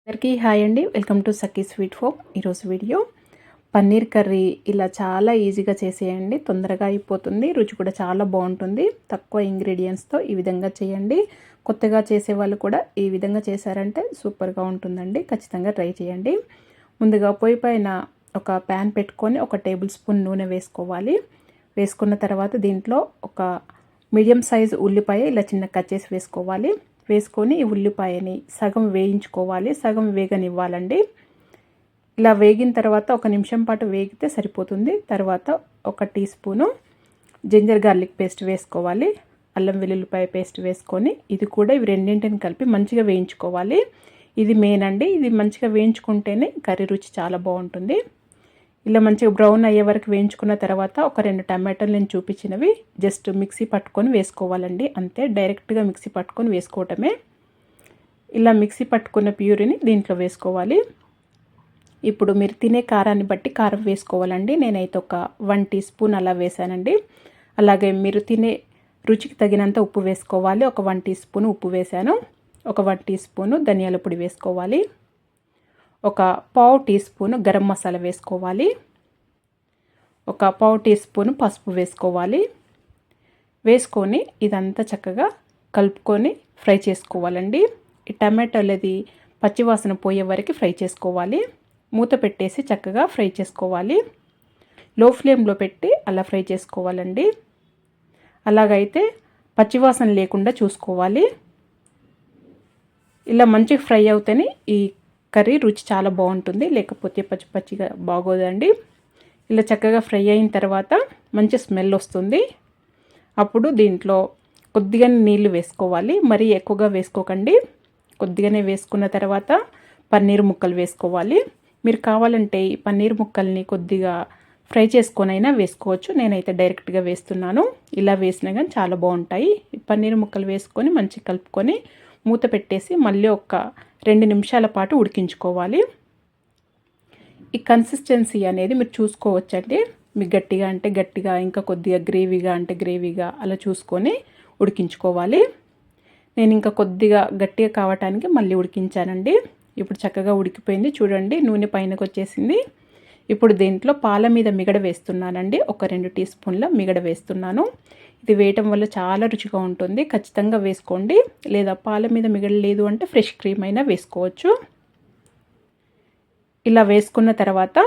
అందరికీ హాయ్ అండి. Welcome to Sakhi sweet home. ఈరోజు వీడియో పన్నీర్ కర్రీ ఇలా చాలా ఈజీగా చేసేయండి. తొందరగా అయిపోతుంది, రుచి కూడా చాలా బాగుంటుంది. తక్కువ ఇంగ్రీడియంట్స్తో ఈ విధంగా చేయండి. కొత్తగా చేసే వాళ్ళు కూడా ఈ విధంగా చేశారంటే సూపర్గా ఉంటుందండి. ఖచ్చితంగా ట్రై చేయండి. ముందుగా పొయ్యి పైన ఒక ప్యాన్ పెట్టుకొని 1 టేబుల్ స్పూన్ నూనె వేసుకోవాలి. వేసుకున్న తర్వాత దీంట్లో ఒక మీడియం సైజు ఉల్లిపాయ ఇలా చిన్న కట్ చేసి వేసుకోవాలి. వేసుకొని ఈ ఉల్లిపాయని సగం వేయించుకోవాలి, సగం వేగనివ్వాలండి. ఇలా వేగిన తర్వాత 1 నిమిషం పాటు వేగితే సరిపోతుంది. తర్వాత 1 teaspoon ginger garlic paste వేసుకోవాలి. అల్లం వెల్లుల్లిపాయ పేస్ట్ వేసుకొని ఇది కూడా ఇవి రెండింటిని కలిపి మంచిగా వేయించుకోవాలి. ఇది మెయిన్ అండి. ఇది మంచిగా వేయించుకుంటేనే కర్రీ రుచి చాలా బాగుంటుంది. ఇలా మంచిగా బ్రౌన్ అయ్యే వరకు వేయించుకున్న తర్వాత ఒక 2 టమాటాలు నేను చూపించినవి జస్ట్ మిక్సీ పట్టుకొని వేసుకోవాలండి. అంతే, డైరెక్ట్గా మిక్సీ పట్టుకొని వేసుకోవటమే. ఇలా మిక్సీ పట్టుకున్న ప్యూరీని దీంట్లో వేసుకోవాలి. ఇప్పుడు మీరు తినే కారాన్ని బట్టి కారం వేసుకోవాలండి. నేనైతే ఒక 1 టీ స్పూన్ అలా వేసానండి. అలాగే మీరు తినే రుచికి తగినంత ఉప్పు వేసుకోవాలి. ఒక 1 టీ స్పూన్ ఉప్పు వేసాను. ఒక 1 టీ స్పూను ధనియాల పొడి వేసుకోవాలి. ఒక పావు టీ స్పూన్ గరం మసాలా వేసుకోవాలి. ఒక పావు టీ స్పూన్ పసుపు వేసుకోవాలి. వేసుకొని ఇదంతా చక్కగా కలుపుకొని ఫ్రై చేసుకోవాలండి. ఈ టమాటాలది పచ్చివాసన పోయే వరకు ఫ్రై చేసుకోవాలి. మూత పెట్టేసి చక్కగా ఫ్రై చేసుకోవాలి. లో ఫ్లేమ్లో పెట్టి అలా ఫ్రై చేసుకోవాలండి. అలాగైతే పచ్చివాసన లేకుండా చూసుకోవాలి. ఇలా మంచిగా ఫ్రై అవుతేనే ఈ కర్రీ రుచి చాలా బాగుంటుంది, లేకపోతే పచ్చి పచ్చిగా బాగోదండి. ఇలా చక్కగా ఫ్రై అయిన తర్వాత మంచి స్మెల్ వస్తుంది. అప్పుడు దీంట్లో కొద్దిగానే నీళ్లు వేసుకోవాలి. మరీ ఎక్కువగా వేసుకోకండి. కొద్దిగానే వేసుకున్న తర్వాత పన్నీర్ ముక్కలు వేసుకోవాలి. మీరు కావాలంటే ఈ పన్నీర్ ముక్కల్ని కొద్దిగా ఫ్రై చేసుకొనైనా వేసుకోవచ్చు. నేనైతే డైరెక్ట్గా వేస్తున్నాను. ఇలా వేసినా కానీ చాలా బాగుంటాయి. పన్నీర్ ముక్కలు వేసుకొని మంచిగా కలుపుకొని మూత పెట్టేసి మళ్ళీ ఒక 2 నిమిషాల పాటు ఉడికించుకోవాలి. ఈ కన్సిస్టెన్సీ అనేది మీరు చూసుకోవచ్చండి. మీకు గట్టిగా అంటే గట్టిగా, ఇంకా కొద్దిగా గ్రేవీగా అంటే గ్రేవీగా అలా చూసుకొని ఉడికించుకోవాలి. నేను ఇంకా కొద్దిగా గట్టిగా కావటానికి మళ్ళీ ఉడికించానండి. ఇప్పుడు చక్కగా ఉడికిపోయింది. చూడండి, నూనె పైనకి వచ్చేసింది. ఇప్పుడు దీంట్లో పాల మీద మిగడ వేస్తున్నానండి. ఒక 2 టీ స్పూన్ల మిగడ వేస్తున్నాను. ఇది వేయటం వల్ల చాలా రుచిగా ఉంటుంది. ఖచ్చితంగా వేసుకోండి. లేదా పాల మీద మిగడలేదు అంటే ఫ్రెష్ క్రీమ్ అయినా వేసుకోవచ్చు. ఇలా వేసుకున్న తర్వాత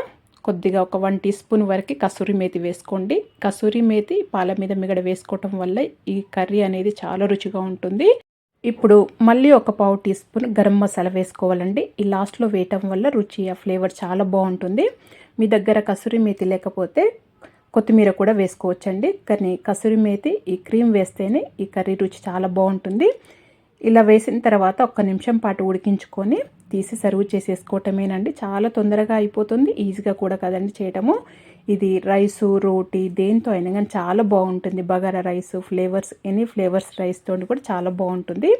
కొద్దిగా ఒక 1 టీ స్పూన్ వరకు కసూరి మేతి వేసుకోండి. కసూరి మేతి పాల మీద మిగడ వేసుకోవటం వల్ల ఈ కర్రీ అనేది చాలా రుచిగా ఉంటుంది. ఇప్పుడు మళ్ళీ ఒక పావు టీ స్పూన్ గరం మసాలా వేసుకోవాలండి. ఈ లాస్ట్లో వేయటం వల్ల రుచి, ఆ ఫ్లేవర్ చాలా బాగుంటుంది. మీ దగ్గర కసూరి మేతి లేకపోతే కొత్తిమీర కూడా వేసుకోవచ్చండి. కానీ కసూరి మేతి ఈ క్రీమ్ వేస్తేనే ఈ కర్రీ రుచి చాలా బాగుంటుంది. ఇలా వేసిన తర్వాత 1 నిమిషం పాటు ఉడికించుకొని తీసి సర్వ్ చేసేసుకోవటమేనండి. చాలా తొందరగా అయిపోతుంది, ఈజీగా కూడా కదండి చేయటము. ఇది రైసు, రోటీ దేంతో అయినా కానీ చాలా బాగుంటుంది. Bagara rice, flavours, any flavours రైస్తో కూడా చాలా బాగుంటుంది.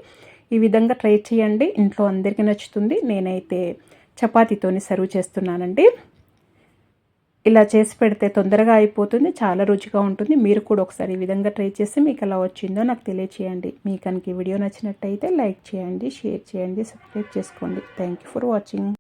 ఈ విధంగా ట్రై చేయండి. ఇంట్లో అందరికీ నచ్చుతుంది. నేనైతే చపాతీతోని సర్వ్ చేస్తున్నానండి. ఇలా చేసి పెడితే తొందరగా అయిపోతుంది, చాలా రుచిగా ఉంటుంది. మీరు కూడా ఒకసారి ఈ విధంగా ట్రై చేసి మీకు ఎలా వచ్చిందో నాకు తెలియచేయండి. మీకు కనుక ఈ వీడియో నచ్చినట్టయితే లైక్ చేయండి, షేర్ చేయండి, సబ్స్క్రైబ్ చేసుకోండి. Thank you for watching.